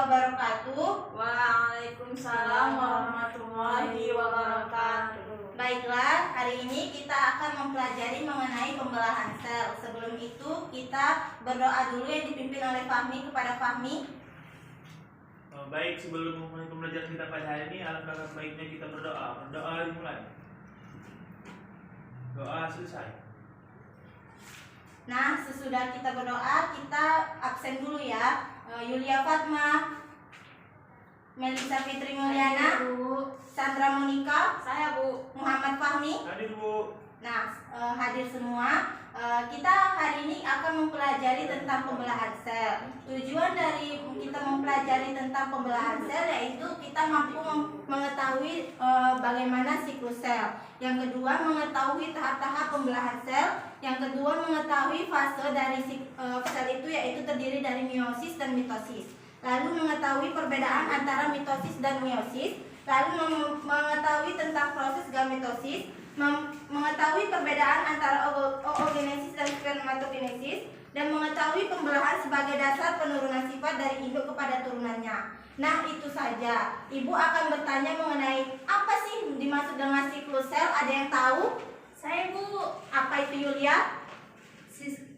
wabarakatuh. Waalaikumsalam warahmatullahi wabarakatuh. Baiklah, hari ini kita akan mempelajari mengenai pembelahan sel. Sebelum itu kita berdoa dulu yang dipimpin oleh Fahmi kepada Fahmi. Baik, sebelum memulai pembelajaran kita pada hari ini, alangkah baiknya kita berdoa. Berdoa dimulai. Doa selesai. Nah, sesudah kita berdoa, kita absen dulu ya. Yulia Fatma, Melisa Fitri Mulyana, Sandra Monika, Saya Bu. Muhammad Fahmi. Hadir Bu. Nah, hadir semua. Kita hari ini akan mempelajari tentang pembelahan sel. Tujuan dari kita mempelajari tentang pembelahan sel yaitu kita mampu mengetahui bagaimana siklus sel. Yang kedua, mengetahui tahap-tahap pembelahan sel. Yang kedua, mengetahui fase dari sel itu yaitu terdiri dari meiosis dan mitosis. Lalu mengetahui perbedaan antara mitosis dan meiosis. Lalu mengetahui tentang proses gametosis, mengetahui perbedaan antara oogenesis dan spermatogenesis, dan mengetahui pembelahan sebagai dasar penurunan sifat dari induk kepada turunannya. Nah, itu saja. Ibu akan bertanya mengenai apa sih dimaksud dengan siklus sel? Ada yang tahu? Saya Bu. Apa itu Yulia?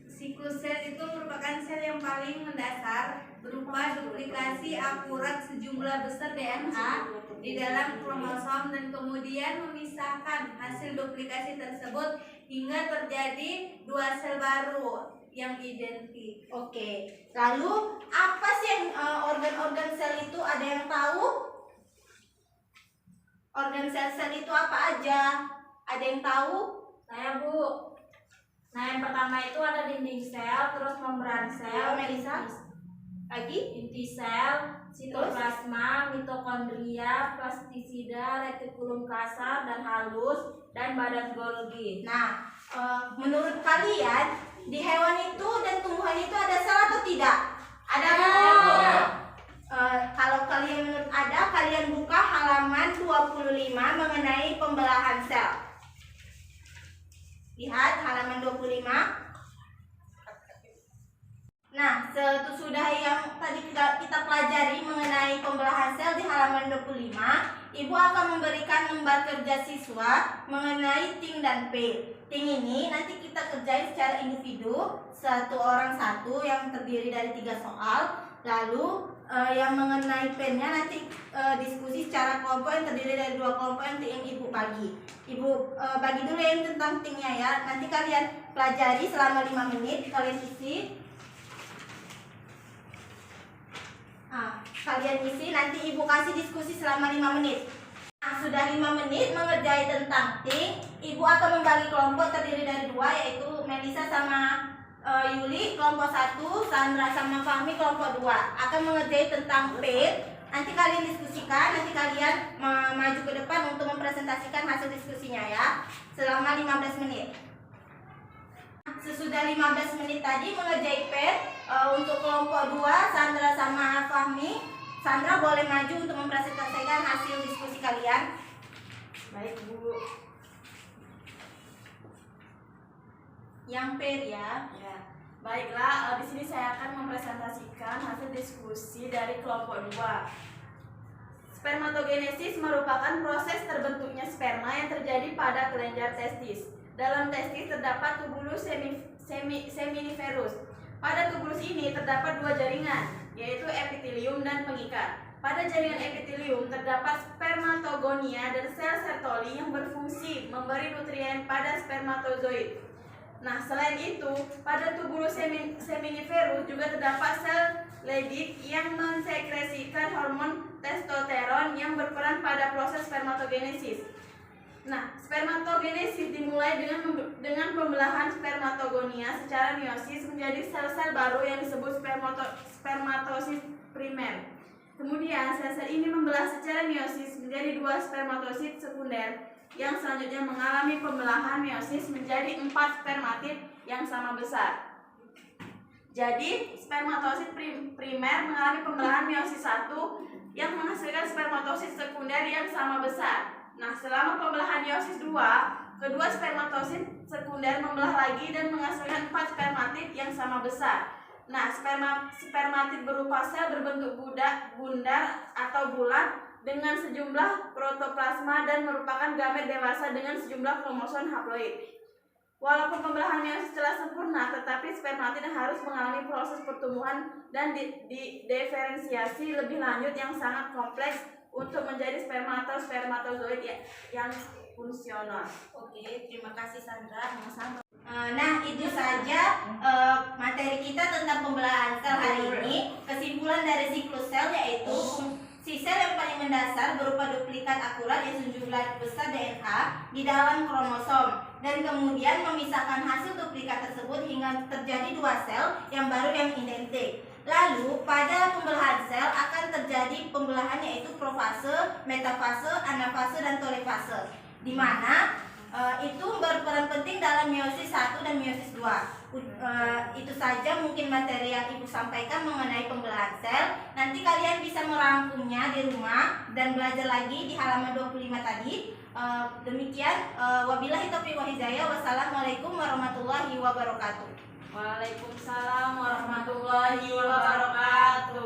Siklus sel itu merupakan sel yang paling mendasar berupa duplikasi akurat sejumlah besar DNA di dalam kromosom dan kemudian memisahkan hasil duplikasi tersebut hingga terjadi dua sel baru yang identik. Oke. Lalu apa sih yang organ-organ sel itu? Ada yang tahu? Organ sel-sel itu apa aja? Ada yang tahu? Saya Bu. Nah, yang pertama itu ada dinding sel, terus membran sel, Melisa? Lagi? inti sel, sitoplasma, mitokondria, plastisida, retikulum kasar dan halus, dan badan Golgi. Nah, menurut kalian di hewan itu dan tumbuhan itu ada sel atau tidak? Ada nggak? Kalau kalian menurut ada, kalian buka halaman 25 mengenai pembelahan sel. Lihat halaman 25. Nah, sesudah yang tadi kita pelajari mengenai pembelahan sel di halaman 25, Ibu akan memberikan lembar kerja siswa mengenai Ting dan P. Ting ini nanti kita kerjain secara individu, satu orang satu yang terdiri dari 3 soal. Lalu yang mengenai P-nya nanti diskusi secara kelompok yang terdiri dari 2 kelompok yang Ibu bagi. Ibu bagi dulu yang tentang Ting-nya ya. Nanti kalian pelajari selama 5 menit, kalian isi. Kalian isi, nanti Ibu kasih diskusi selama 5 menit. Nah, sudah 5 menit mengerjai tentang Ting, Ibu akan membagi kelompok terdiri dari 2, yaitu Melisa sama Yuli kelompok 1, Sandra sama Fahmi kelompok 2 akan mengerjai tentang P. Nanti kalian diskusikan, nanti kalian maju ke depan untuk mempresentasikan hasil diskusinya ya, selama 15 menit. Sesudah 15 menit tadi mengerjai P, untuk kelompok 2 Sandra sama Fahmi, Sandra boleh maju untuk mempresentasikan hasil diskusi kalian. Baik Bu. Yang P ya. Baiklah, di sini saya akan mempresentasikan hasil diskusi dari kelompok 2. Spermatogenesis merupakan proses terbentuknya sperma yang terjadi pada kelenjar testis. Dalam testis terdapat tubulus seminiferus. Pada tubulus ini terdapat 2 jaringan, yaitu epitelium dan pengikat. Pada jaringan epitelium terdapat spermatogonia dan sel Sertoli yang berfungsi memberi nutrien pada spermatozoid. Nah, selain itu, pada tubulus seminiferus juga terdapat sel Leydig yang mensekresikan hormon testosteron yang berperan pada proses spermatogenesis. Nah, spermatogenesis dimulai dengan pembelahan spermatogonia secara meiosis menjadi sel-sel baru yang disebut spermatosis primer. Kemudian, sel-sel ini membelah secara meiosis menjadi 2 spermatosit sekunder yang selanjutnya mengalami pembelahan meiosis menjadi 4 spermatid yang sama besar. Jadi, spermatosit primer mengalami pembelahan meiosis 1 yang menghasilkan spermatosit sekunder yang sama besar. Nah, selama pembelahan meiosis 2, kedua spermatosit sekunder membelah lagi dan menghasilkan 4 spermatid yang sama besar. Nah, spermatid berupa sel berbentuk bundar atau bulat dengan sejumlah protoplasma dan merupakan gamet dewasa dengan sejumlah kromosom haploid. Walaupun pembelahan meiosis telah sempurna, tetapi spermatid harus mengalami proses pertumbuhan dan diferensiasi lebih lanjut yang sangat kompleks untuk menjadi sperma atau spermatozoid yang fungsional. Oke, terima kasih Sandra. Nah, itu saja materi kita tentang pembelahan sel hari ini. Kesimpulan dari siklus sel yaitu fungsi sel yang paling mendasar berupa duplikat akurat yang sejumlah besar DNA di dalam kromosom, dan kemudian memisahkan hasil duplikat tersebut hingga terjadi dua sel yang baru yang identik. Lalu pada pembelahan sel akan terjadi pembelahan yaitu profase, metafase, anafase, dan telofase, di mana itu berperan penting dalam meiosis 1 dan meiosis 2. Itu saja mungkin materi yang Ibu sampaikan mengenai pembelahan sel. Nanti kalian bisa merangkumnya di rumah dan belajar lagi di halaman 25 tadi. Demikian, wabillahi taufiq wal hidayah. Wassalamualaikum warahmatullahi wabarakatuh. Waalaikumsalam warahmatullahi wabarakatuh.